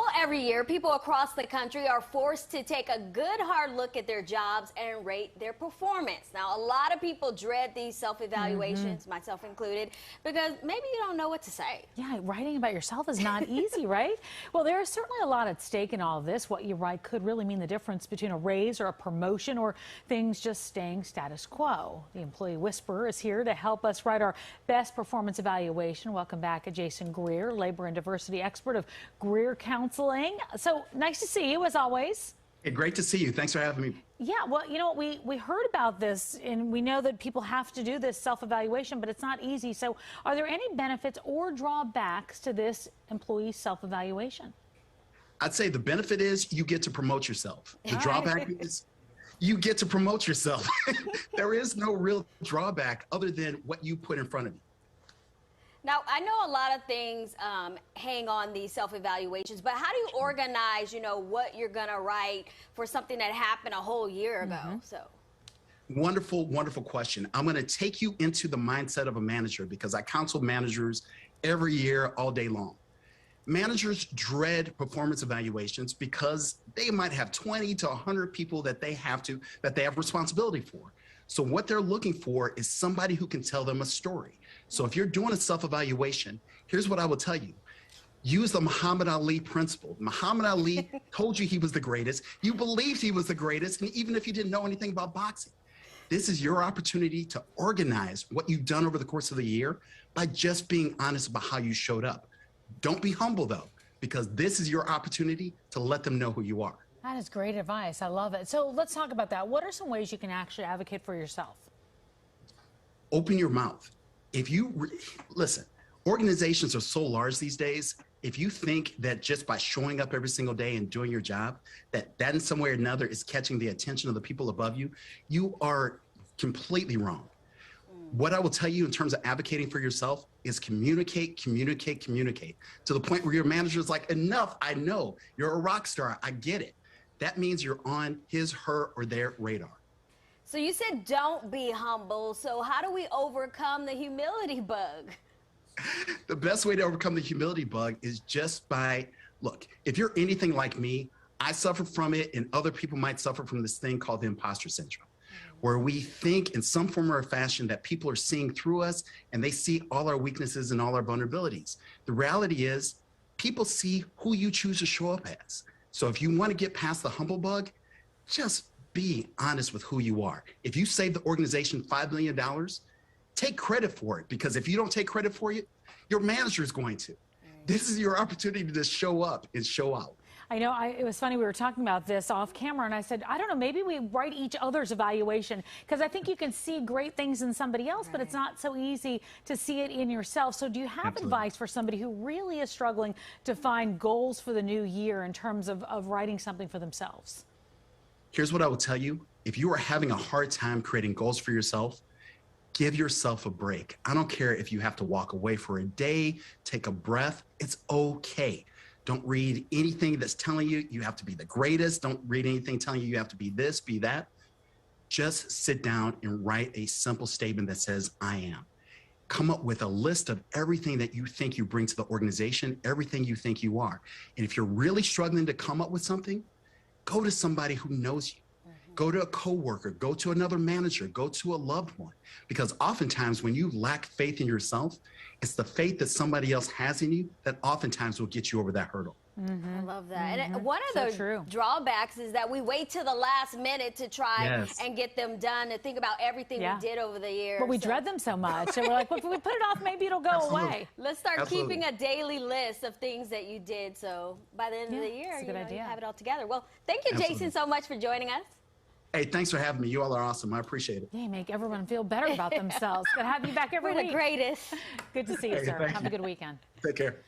Well, every year, people across the country are forced to take a good hard look at their jobs and rate their performance. Now, a lot of people dread these self-evaluations, myself included, because maybe you don't know what to say. Yeah, writing about yourself is not easy, right? Well, there is certainly a lot at stake in all of this. What you write could really mean the difference between a raise or a promotion or things just staying status quo. The Employee Whisperer is here to help us write our best performance evaluation. Welcome back, Jason Greer, labor and diversity expert of Greer Counseling. So nice to see you, as always. Hey, great to see you. Thanks for having me. Yeah, well, you know, we heard about this, and we know that people have to do this self-evaluation, but it's not easy. So are there any benefits or drawbacks to this employee self-evaluation? I'd say the benefit is you get to promote yourself. The drawback is you get to promote yourself. There is no real drawback other than what you put in front of you. Now, I know a lot of things hang on these self-evaluations, but how do you organize, what you're going to write for something that happened a whole year ago? So, Wonderful, wonderful question. I'm going to take you into the mindset of a manager because I counsel managers every year, all day long. Managers dread performance evaluations because they might have 20 to 100 people that they have responsibility for. So what they're looking for is somebody who can tell them a story. So if you're doing a self-evaluation, here's what I will tell you. Use the Muhamad Ali principle. Muhamad Ali told you he was the greatest. You believed he was the greatest, and even if you didn't know anything about boxing. This is your opportunity to organize what you've done over the course of the year by just being honest about how you showed up. Don't be humble, though, because this is your opportunity to let them know who you are. That is great advice. I love it. So let's talk about that. What are some ways you can actually advocate for yourself? Open your mouth. If you listen, organizations are so large these days. If you think that just by showing up every single day and doing your job, that in some way or another is catching the attention of the people above you, you are completely wrong. What I will tell you in terms of advocating for yourself is communicate, communicate, communicate to the point where your manager is like, enough, I know, you're a rock star, I get it. That means you're on his, her, or their radar. So you said don't be humble. So how do we overcome the humility bug? The best way to overcome the humility bug is just by, look, if you're anything like me, I suffer from it, and other people might suffer from this thing called the imposter syndrome, where we think in some form or fashion that people are seeing through us and they see all our weaknesses and all our vulnerabilities. The reality is people see who you choose to show up as. So if you want to get past the humble bug, just be honest with who you are. If you save the organization $5 million, take credit for it, because if you don't take credit for it, your manager is going to. This is your opportunity to just show up and show out. I know, it was funny, we were talking about this off camera, and I said, I don't know, maybe we write each other's evaluation, because I think you can see great things in somebody else, but it's not so easy to see it in yourself. So do you have advice for somebody who really is struggling to find goals for the new year in terms of writing something for themselves? Here's what I will tell you. If you are having a hard time creating goals for yourself, give yourself a break. I don't care if you have to walk away for a day, take a breath, it's okay. Don't read anything that's telling you you have to be the greatest. Don't read anything telling you you have to be this, be that. Just sit down and write a simple statement that says, I am. Come up with a list of everything that you think you bring to the organization, everything you think you are. And if you're really struggling to come up with something, go to somebody who knows you. Go to a coworker, go to another manager, go to a loved one. Because oftentimes when you lack faith in yourself, it's the faith that somebody else has in you that oftentimes will get you over that hurdle. I love that. And one of those true. drawbacks is that we wait till the last minute to try and get them done and think about everything we did over the year. But we dread them so much. And we're like, well, if we put it off, maybe it'll go away. Let's start keeping a daily list of things that you did. So by the end of the year, you have it all together. Well, thank you, Jason, so much for joining us. Hey, thanks for having me. You all are awesome. I appreciate it. Yeah, make everyone feel better about themselves. Good to have you back every week. We're the greatest. Good to see you, sir. Have a good weekend. Take care.